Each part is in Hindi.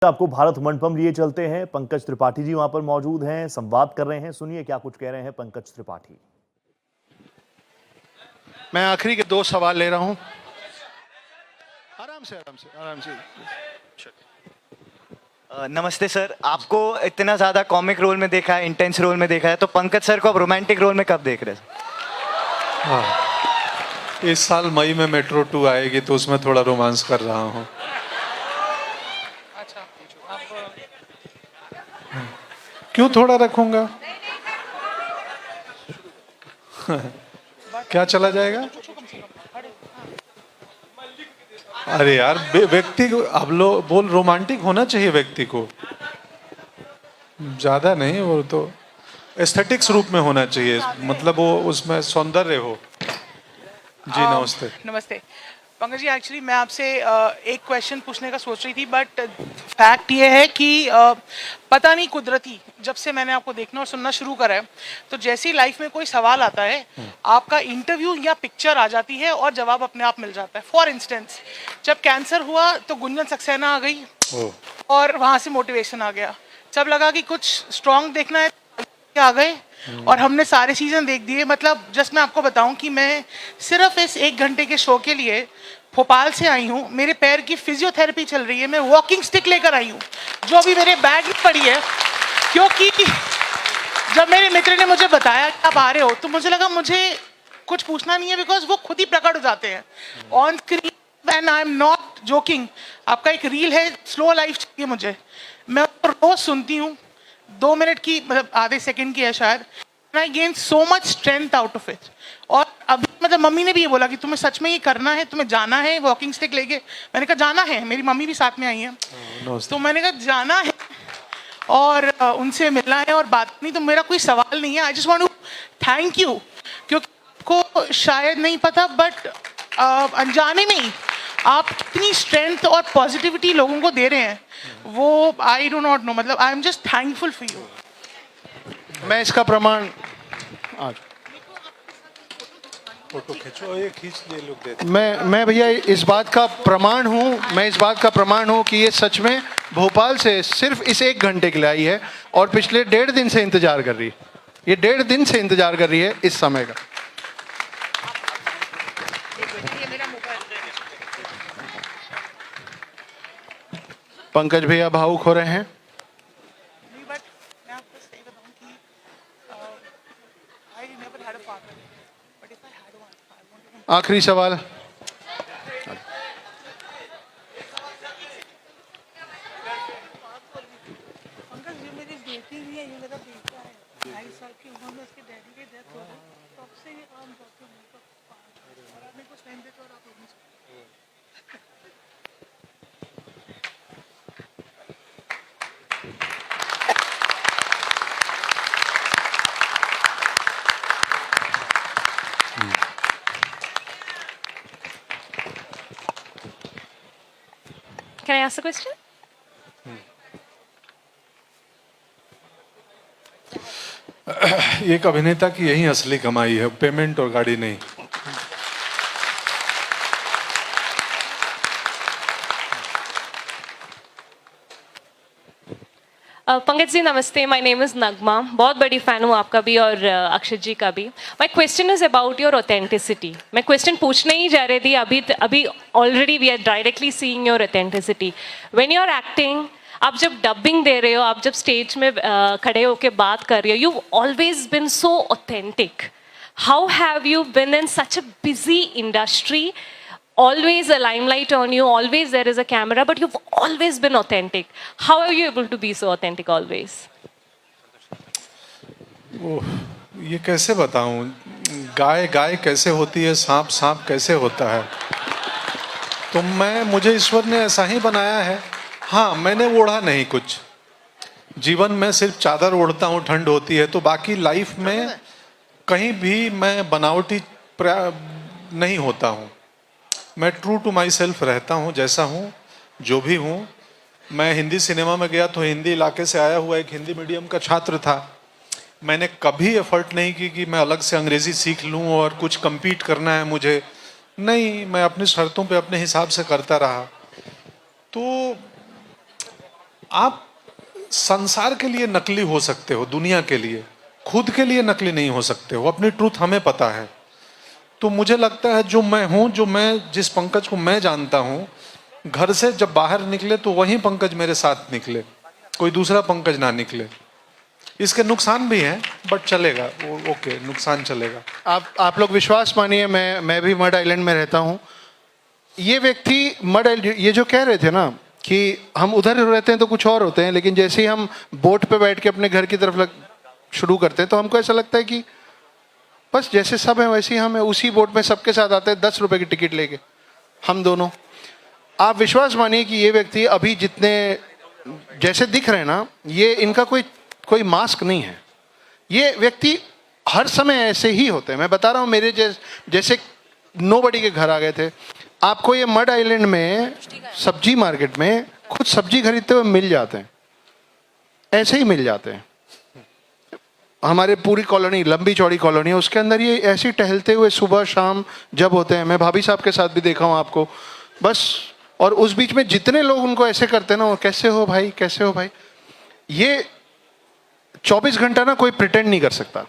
आपको भारत मंडपम लिए चलते हैं। पंकज त्रिपाठी जी वहां पर मौजूद हैं, संवाद कर रहे हैं। सुनिए क्या कुछ कह रहे हैं पंकज त्रिपाठी। मैं आखिरी के 2 सवाल ले रहा हूं। आराम से आराम से आराम से। नमस्ते सर, आपको इतना ज्यादा कॉमिक रोल में देखा है, इंटेंस रोल में देखा है, तो पंकज सर को आप रोमांटिक रोल में कब देख रहे हैं? इस साल मई में मेट्रो 2 आएगी तो उसमें थोड़ा रोमांस कर रहा हूँ। क्यों थोड़ा रखूंगा? क्या चला जाएगा? अरे यार, व्यक्ति को अब लोग बोल रोमांटिक होना चाहिए व्यक्ति को, ज्यादा नहीं, वो तो एस्थेटिक्स रूप में होना चाहिए, मतलब वो उसमें सौंदर्य हो। जी नमस्ते। नमस्ते पंकज जी, एक्चुअली मैं आपसे एक क्वेश्चन पूछने का सोच रही थी, बट फैक्ट ये है कि पता नहीं कुदरती जब से मैंने आपको देखना और सुनना शुरू करा है, तो जैसे ही लाइफ में कोई सवाल आता है आपका इंटरव्यू या पिक्चर आ जाती है और जवाब अपने आप मिल जाता है। फॉर इंस्टेंस, जब कैंसर हुआ तो गुंजन सक्सेना आ गई और वहाँ से मोटिवेशन आ गया। जब लगा कि कुछ स्ट्रॉन्ग देखना है आ गए और हमने सारे सीजन देख दिए। मतलब जस्ट मैं आपको बताऊं कि मैं सिर्फ इस 1 घंटे के शो के लिए भोपाल से आई हूँ। मेरे पैर की फिजियोथेरेपी चल रही है, मैं वॉकिंग स्टिक लेकर आई हूँ जो अभी मेरे बैग में पड़ी है, क्योंकि जब मेरे मित्र ने मुझे बताया कि आप आ रहे हो तो मुझे लगा मुझे कुछ पूछना नहीं है, बिकॉज वो खुद ही प्रकट हो जाते हैं on screen. And I am not joking. आपका एक रील है, स्लो लाइफ चाहिए मुझे, मैं रोज सुनती हूँ, 2 मिनट की, मतलब आधे सेकंड की है शायद। I gain so much strength out of it. और अभी मतलब मम्मी ने भी ये बोला कि तुम्हें सच में ये करना है, तुम्हें जाना है वॉकिंग स्टिक लेके। मैंने कहा जाना है, मेरी मम्मी भी साथ में आई है, तो मैंने कहा जाना है और उनसे मिलना है और बात नहीं। तो मेरा कोई सवाल नहीं है, I just want to thank you, क्योंकि आपको शायद नहीं पता बट अनजाने में ही आप कितनी स्ट्रेंथ और पॉजिटिविटी लोगों को दे रहे हैं, वो आई डो नॉट नो। मतलब I am just thankful for you. मैं इसका प्रमाण फोटो खींचो, ये खींच लिए लोग देते। मैं भैया इस बात का प्रमाण हूँ, मैं इस बात का प्रमाण हूँ कि ये सच में भोपाल से सिर्फ इस 1 घंटे के लिए आई है और पिछले 1.5 दिन से इंतजार कर रही है। ये 1.5 दिन से इंतजार कर रही है इस समय का। पंकज भैया भावुक हो रहे हैं। आखिरी सवाल। Can I ask a question? एक अभिनेता की यही असली कमाई है, पेमेंट और गाड़ी नहीं। पंकज जी नमस्ते, माय नेम इज़ नगमा, बहुत बड़ी फ़ैन हूँ आपका भी और अक्षत जी का भी। My question is about your authenticity. मैं क्वेश्चन पूछने ही जा रही थी, अभी already we are directly seeing your authenticity when you are acting. आप जब डबिंग दे रहे हो, आप जब स्टेज में खड़े होकर बात कर रहे हो, you always been so authentic. How have you been in such a busy industry? Always a limelight on you, always there is a camera, but you've always been authentic. How are you able to be so authentic always? ये कैसे बताऊं? गाय गाय कैसे होती है, सांप सांप कैसे होता है, तो मुझे ईश्वर ने ऐसा ही बनाया है। हाँ, मैंने ओढ़ा नहीं कुछ, जीवन में सिर्फ चादर ओढ़ता हूँ, ठंड होती है, तो बाकी लाइफ में कहीं भी मैं बनावटी नहीं होता हूँ। मैं ट्रू टू माई सेल्फ रहता हूँ, जैसा हूँ, जो भी हूँ। मैं हिंदी सिनेमा में गया तो हिंदी इलाके से आया हुआ एक हिंदी मीडियम का छात्र था। मैंने कभी एफर्ट नहीं की कि मैं अलग से अंग्रेज़ी सीख लूँ और कुछ compete करना है मुझे, नहीं, मैं अपनी शर्तों पे अपने हिसाब से करता रहा। तो आप संसार के लिए नकली हो सकते हो, दुनिया के लिए, खुद के लिए नकली नहीं हो सकते हो। अपनी ट्रूथ हमें पता है। तो मुझे लगता है जो मैं हूं, जो मैं जिस पंकज को मैं जानता हूं, घर से जब बाहर निकले तो वही पंकज मेरे साथ निकले, कोई दूसरा पंकज ना निकले। इसके नुकसान भी हैं, बट चलेगा वो, ओके, नुकसान चलेगा। आप लोग विश्वास मानिए, मैं भी मड आइलैंड में रहता हूँ। ये व्यक्ति मड आइलैंड, ये जो कह रहे थे ना कि हम उधर रहते हैं तो कुछ और होते हैं, लेकिन जैसे ही हम बोट पे बैठ के अपने घर की तरफ शुरू करते हैं तो हमको ऐसा लगता है कि बस जैसे सब है वैसे ही हम है। उसी बोट में सबके साथ आते हैं 10 रुपए की टिकट लेके, हम दोनों। आप विश्वास मानिए कि ये व्यक्ति अभी जितने जैसे दिख रहे हैं ना, ये इनका कोई मास्क नहीं है। ये व्यक्ति हर समय ऐसे ही होते हैं। मैं बता रहा हूँ, मेरे जैसे नोबडी के घर आ गए थे। आपको ये मड आइलैंड में सब्जी मार्केट में खुद सब्जी खरीदते हुए मिल जाते हैं, ऐसे ही मिल जाते हैं। हमारे पूरी कॉलोनी, लंबी चौड़ी कॉलोनी है, उसके अंदर ये ऐसे ही टहलते हुए सुबह शाम जब होते हैं। मैं भाभी साहब के साथ भी देखा हूँ आपको, बस। और उस बीच में जितने लोग उनको ऐसे करते हैं ना, वो कैसे हो भाई, कैसे हो भाई। ये 24 घंटा ना कोई प्रिटेंड नहीं कर सकता,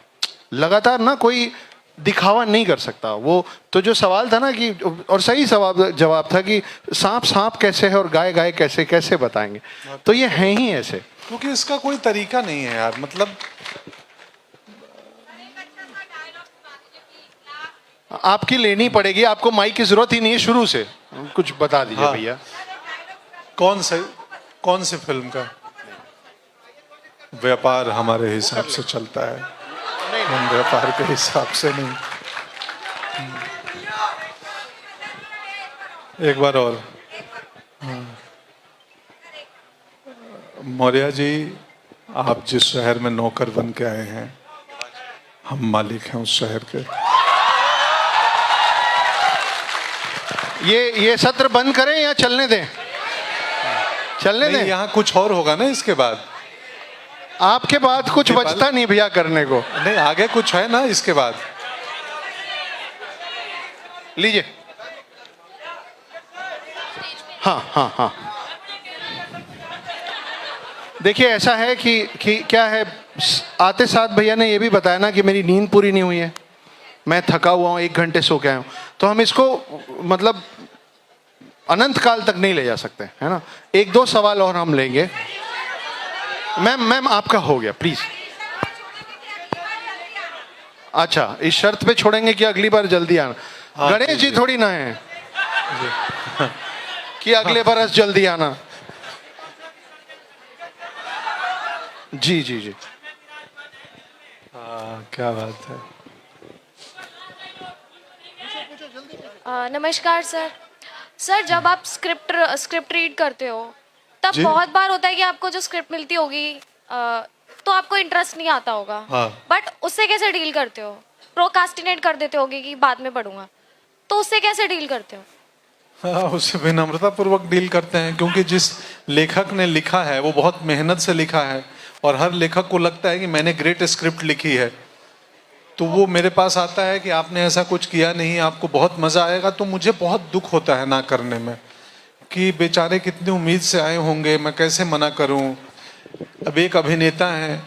लगातार ना कोई दिखावा नहीं कर सकता। वो तो जो सवाल था ना कि, और सही जवाब था कि सांप कैसे है और गाय कैसे कैसे बताएंगे। तो ये हैं ही ऐसे, क्योंकि इसका कोई तरीका नहीं है यार। मतलब आपकी लेनी पड़ेगी, आपको माइक की जरूरत ही नहीं है शुरू से। कुछ बता दीजिए हाँ। भैया। कौन सी फिल्म का व्यापार हमारे हिसाब से चलता है, हम व्यापार के हिसाब से नहीं। एक बार और। मौर्य जी, आप जिस शहर में नौकर बन के आए हैं, हम मालिक हैं उस शहर के। ये सत्र बंद करें या चलने दें? चलने दें। यहाँ कुछ और होगा ना इसके बाद। आपके बाद कुछ बचता नहीं भैया करने को। नहीं, आगे कुछ है ना इसके बाद। लीजिए। हाँ। देखिए ऐसा है कि क्या है, आते साथ भैया ने ये भी बताया ना कि मेरी नींद पूरी नहीं हुई है, मैं थका हुआ हूँ, 1 घंटे सो के आया हूँ। तो हम इसको मतलब अनंत काल तक नहीं ले जा सकते, है ना। 1-2 सवाल और हम लेंगे। मैम आपका हो गया, प्लीज। अच्छा, इस शर्त पे छोड़ेंगे कि अगली बार जल्दी आना। हाँ, गणेश जी थोड़ी ना है कि अगले बरस जल्दी आना। जी। हाँ, क्या बात है। नमस्कार सर, जब आप स्क्रिप्ट रीड करते हो तब जी? बहुत बार होता है कि आपको जो स्क्रिप्ट मिलती होगी तो आपको इंटरेस्ट नहीं आता होगा। हाँ। बट उससे कैसे डील करते हो? प्रोकास्टिनेट कर देते होगे कि बाद में पढ़ूंगा, तो उससे कैसे डील करते हो? हाँ, उससे विनम्रता पूर्वक डील करते हैं, क्योंकि जिस लेखक ने लिखा है वो बहुत मेहनत से लिखा है, और हर लेखक को लगता है कि मैंने ग्रेट स्क्रिप्ट लिखी है। तो वो मेरे पास आता है कि आपने ऐसा कुछ किया नहीं, आपको बहुत मज़ा आएगा। तो मुझे बहुत दुख होता है ना करने में, कि बेचारे कितनी उम्मीद से आए होंगे, मैं कैसे मना करूं। अब एक अभिनेता है,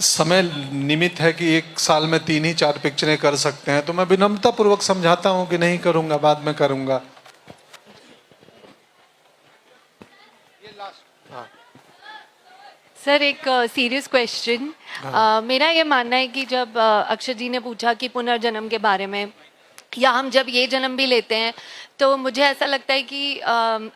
समय निमित है कि 1 साल में 3 ही 4 पिक्चरें कर सकते हैं। तो मैं विनम्रता पूर्वक समझाता हूं कि नहीं करूंगा, बाद में करूंगा। सर, एक सीरियस क्वेश्चन। मेरा ये मानना है कि जब अक्षय जी ने पूछा कि पुनर्जन्म के बारे में, या हम जब ये जन्म भी लेते हैं, तो मुझे ऐसा लगता है कि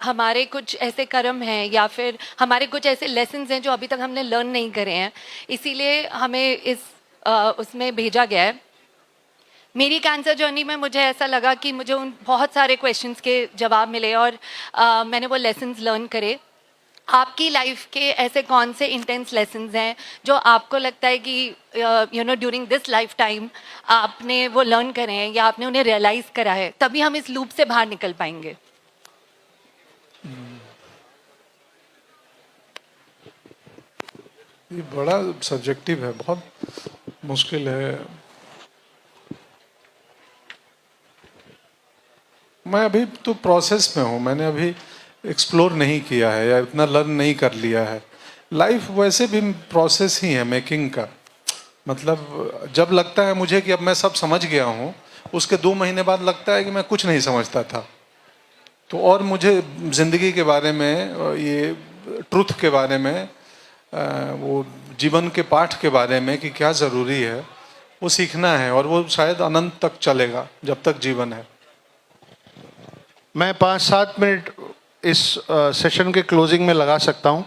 हमारे कुछ ऐसे कर्म हैं या फिर हमारे कुछ ऐसे लेसन्स हैं जो अभी तक हमने लर्न नहीं करे हैं, इसीलिए हमें इस उसमें भेजा गया है। मेरी कैंसर जर्नी में मुझे ऐसा लगा कि मुझे उन बहुत सारे क्वेश्चंस के जवाब मिले और मैंने वो लेसन्स लर्न करे। आपकी लाइफ के ऐसे कौन से इंटेंस लेसन्स हैं जो आपको लगता है कि ड्यूरिंग दिस लाइफ टाइम आपने वो लर्न करे हैं या आपने उन्हें रियलाइज़ करा है, तभी हम इस लूप से बाहर निकल पाएंगे? ये बड़ा सब्जेक्टिव है, बहुत मुश्किल है। मैं अभी तो प्रोसेस में हूँ। मैंने अभी एक्सप्लोर नहीं किया है या इतना लर्न नहीं कर लिया है। लाइफ वैसे भी प्रोसेस ही है मेकिंग का। मतलब जब लगता है मुझे कि अब मैं सब समझ गया हूँ, उसके 2 महीने बाद लगता है कि मैं कुछ नहीं समझता था। तो और मुझे ज़िंदगी के बारे में, ये ट्रुथ के बारे में, वो जीवन के पाठ के बारे में कि क्या ज़रूरी है, वो सीखना है। और वो शायद अनंत तक चलेगा जब तक जीवन है। मैं 5-7 मिनट इस सेशन के क्लोजिंग में लगा सकता हूं,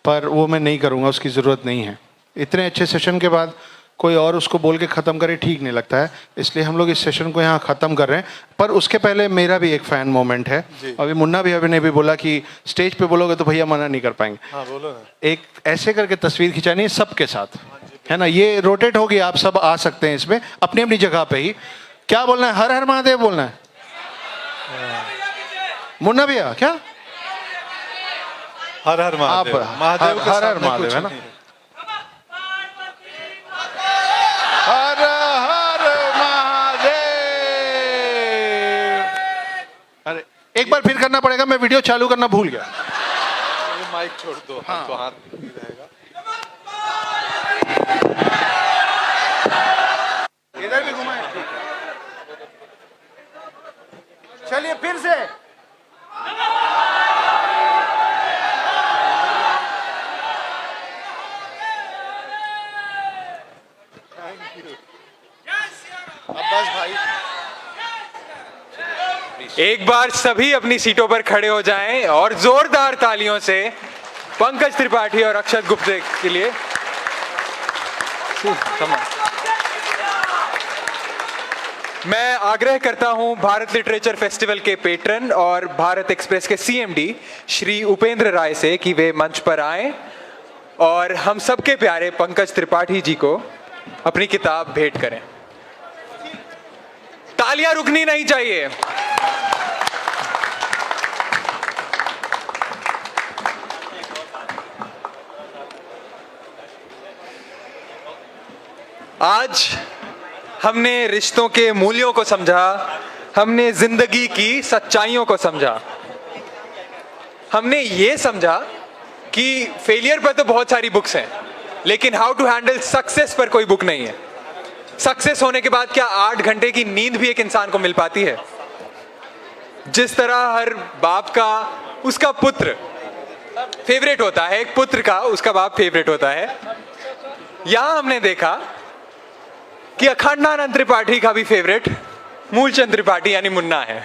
पर वो मैं नहीं करूंगा, उसकी ज़रूरत नहीं है। इतने अच्छे सेशन के बाद कोई और उसको बोल के ख़त्म करे ठीक नहीं लगता है, इसलिए हम लोग इस सेशन को यहाँ ख़त्म कर रहे हैं। पर उसके पहले मेरा भी एक फ़ैन मोमेंट है। अभी मुन्ना भी अभी ने भी बोला कि स्टेज पे बोलोगे तो भैया मना नहीं कर पाएंगे। हाँ बोलो ना। एक ऐसे करके तस्वीर खिंचानी है सबके साथ, है ना। ये रोटेट होगी, आप सब आ सकते हैं इसमें अपनी अपनी जगह पे ही। क्या बोलना है? हर हर महादेव बोलना है। मुन्ना भैया क्या? हर हर महादेव। महादेव के हर हर सामने महादेव कुछ है ना। नहीं है। हर हर महादेव। अरे एक बार फिर करना पड़ेगा, मैं वीडियो चालू करना भूल गया। ये माइक छोड़ दो। हाँ तो हाथ नहीं रहेगा। इधर भी घुमाए। चलिए फिर से। अब्बास भाई, एक बार सभी अपनी सीटों पर खड़े हो जाएं और जोरदार तालियों से पंकज त्रिपाठी और अक्षत गुप्ते के लिए। मैं आग्रह करता हूं भारत लिटरेचर फेस्टिवल के पेट्रन और भारत एक्सप्रेस के सीएमडी श्री उपेंद्र राय से कि वे मंच पर आएं और हम सबके प्यारे पंकज त्रिपाठी जी को अपनी किताब भेंट करें। तालियां रुकनी नहीं चाहिए। आज हमने रिश्तों के मूल्यों को समझा, हमने जिंदगी की सच्चाइयों को समझा, हमने ये समझा कि फेलियर पर तो बहुत सारी बुक्स हैं, लेकिन हाउ टू हैंडल सक्सेस पर कोई बुक नहीं है। सक्सेस होने के बाद क्या 8 घंटे की नींद भी एक इंसान को मिल पाती है? जिस तरह हर बाप का उसका पुत्र फेवरेट होता है, एक पुत्र का उसका बाप फेवरेट होता है, यहां हमने देखा कि अखंडानंद त्रिपाठी का भी फेवरेट मूलचंद त्रिपाठी यानी मुन्ना है।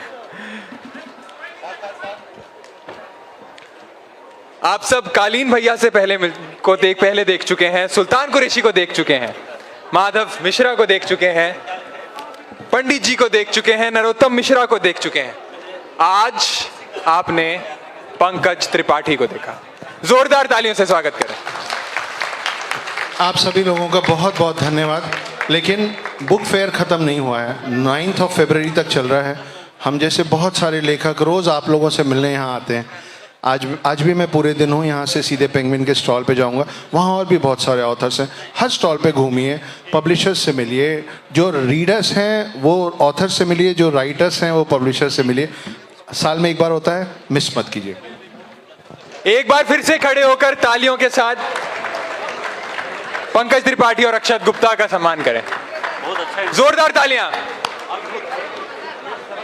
आप सब कालीन भैया से पहले देख चुके हैं, सुल्तान कुरैशी को देख चुके हैं, माधव मिश्रा को देख चुके हैं, पंडित जी को देख चुके हैं, नरोत्तम मिश्रा को देख चुके हैं। आज आपने पंकज त्रिपाठी को देखा। जोरदार तालियों से स्वागत करें। आप सभी लोगों का बहुत बहुत धन्यवाद। लेकिन बुक फेयर ख़त्म नहीं हुआ है, 9 फरवरी तक चल रहा है। हम जैसे बहुत सारे लेखक रोज़ आप लोगों से मिलने यहाँ आते हैं। आज भी मैं पूरे दिन हूँ, यहाँ से सीधे पेंगुइन के स्टॉल पे जाऊँगा। वहाँ और भी बहुत सारे ऑथर्स हैं, हर स्टॉल पे घूमिए, पब्लिशर्स से मिलिए, जो रीडर्स हैं वो ऑथर्स से मिलिए, जो राइटर्स हैं वो पब्लिशर्स से मिलिए। साल में एक बार होता है, मिस मत कीजिए। एक बार फिर से खड़े होकर तालियों के साथ पंकज त्रिपाठी और अक्षत गुप्ता का सम्मान करें। जोरदार तालियां।